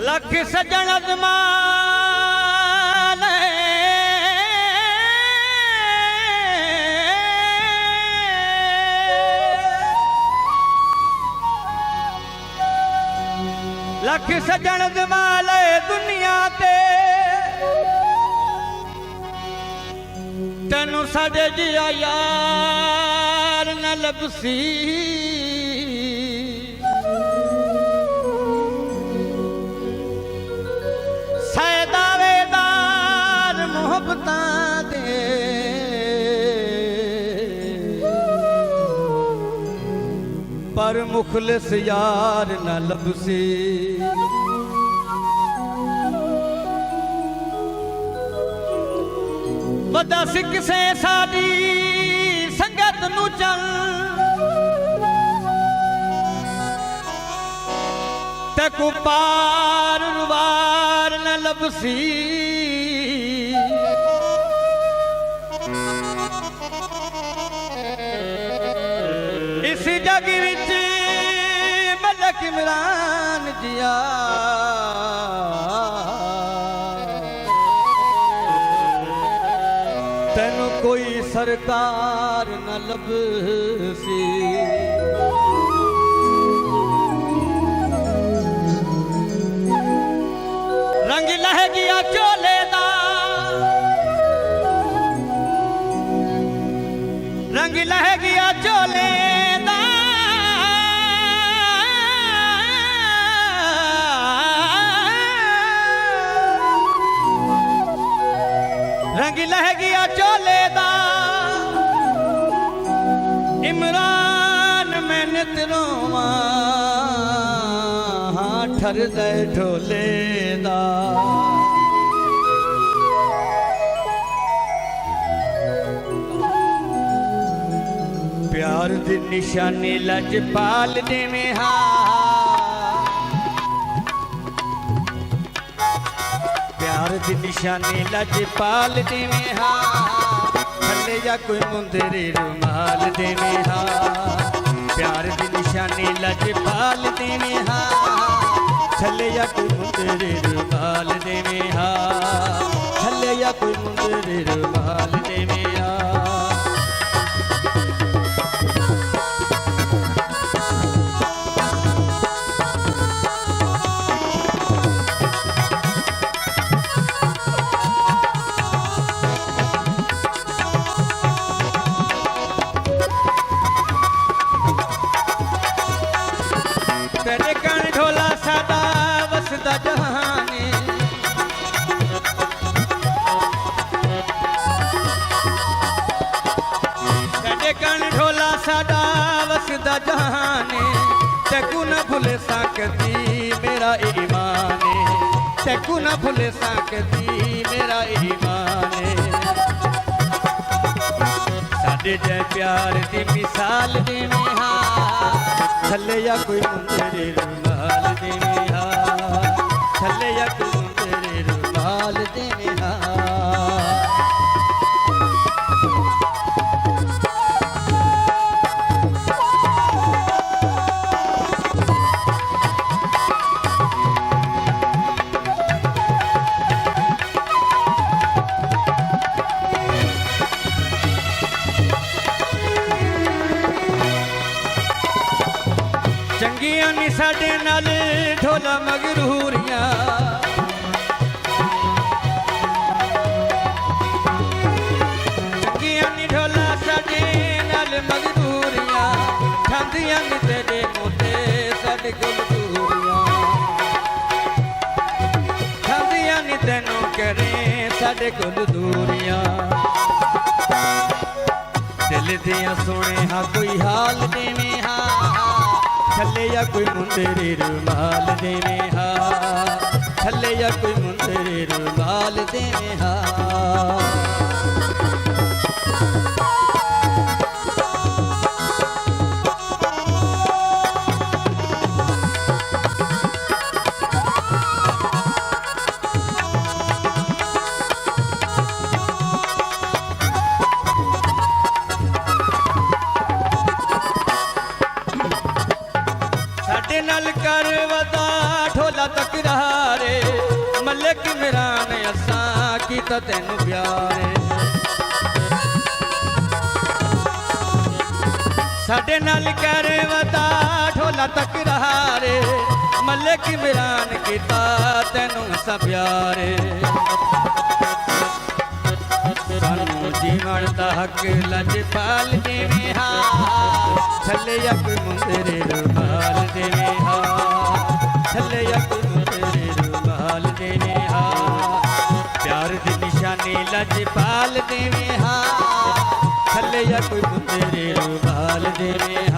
लख सजन अजमाल लख सजन अजमाल दुनिया ते तेनू साडे जिया यार न लभसी पर मुखलिस यार न लभसी वदा सिख से साडी संगत नू चल ते को पार वार न लभसी इस जग विच मलक इमरान जिया तेनू कोई सरकार न लभसी रंग लह गया चोले दा रंग लह गया चोले रंग लह गया चोले दा इमरान मैं नितरोवा ठर दे ढोले दा प्यार दी निशानी लजपाल देवे हा प्यार दी निशानी लजपाल देवे हा थल्ले या कोई मुंदरी रुमाल देवे हा प्यार दी निशानी लजपाल देवे हा थल्ले या कोई मुंदरी रुमाल देवे हा थल्ले या कोई मुंदरी रुमाल देवे हा तेरे कण ढोला सादा वसदा जहाने तेरे कण ढोला सादा वसदा जहाने तेकू न भूले सकती मेरा ईमाने तेकू न भूले सकती मेरा ईमाने साडे जै प्यार दी मिसाल देवे हा थल्ले या कोई मुंदरी रुमाल देवे हा थल्ले या कोई मुंदरी रुमाल देवे हा चंगियां ਸਾਡੇ ਨਾਲ ਢੋਲਾ ਮਗਰੂਰੀਆਂ ਚੰਗੀਆਂ ਨੀ ਢੋਲਾ ਸਾਡੇ ਨਾਲ ਮਗਰੂਰੀਆਂ ਖਾਂਦੀਆਂ ਨੀ ਤੇਰੇ ਮੋਤੇ ਸਾਡੇ ਕੋਲ ਦੂਰੀਆਂ ਖਾਂਦੀਆਂ ਨੀ ਤੈਨੂੰ ਕਰੇ ਸਾਡੇ ਕੋਲ ਦੂਰੀਆਂ ਦਿਲ ਦੀਆਂ ਸੁਣੇ ਹਾਂ ਕੋਈ ਹਾਲ ਦੇਵੇਂ ਹਾਂ ਥੱਲੇ ਜਾਂ ਕੋਈ ਮੁੰਦਰੀ ਰੁਮਾਲ ਦੇਵੇਂ ਹਾਂ ਥੱਲੇ ਜਾਂ ਕੋਈ ਮੁੰਦਰੀ ਰੁਮਾਲ ਦੇਵੇਂ ਹਾਂ ਸਾਡੇ ਨਾਲ ਕਰਵਦਾ ਢੋਲਾ ਤਕਰਾਰੇ ਮਲਕ ਮਿਰਾਨ ਅਸਾਂ ਕੀਤਾ ਤੈਨੂੰ ਪਿਆਰੇ ਸਾਡੇ ਨਾਲ ਕਰਵਦਾ ਢੋਲਾ ਤਕਰਾਰੇ ਮਲਕ ਮਿਰਾਨ ਕੀਤਾ ਤੈਨੂੰ ਅਸਾਂ ਪਿਆਰੇ ਸਾਨੂੰ ਜੀਵਨ ਦਾ ਹੱਕ ਲਜਪਾਲ ਦੇਵੇਂ ਹਾਂ ਥੱਲੇ ਜਾਂ ਕੋਈ ਮੁੰਦਰੇ ਰੁਮਾਲ ਦੇਵੇਂ ਹਾਂ ਥੱਲੇ ਜਾਂ ਕੋਈ ਮੁੰਦਰੇ ਰੁਮਾਲ ਦੇਵੇਂ ਹਾਂ ਪਿਆਰ ਦੀ ਨਿਸ਼ਾਨੀ ਲਜਪਾਲ ਦੇਵੇਂ ਹਾਂ ਥੱਲੇ ਜਾਂ ਕੋਈ ਮੁੰਦਰੇ ਰੁਮਾਲ ਦੇਵੇਂ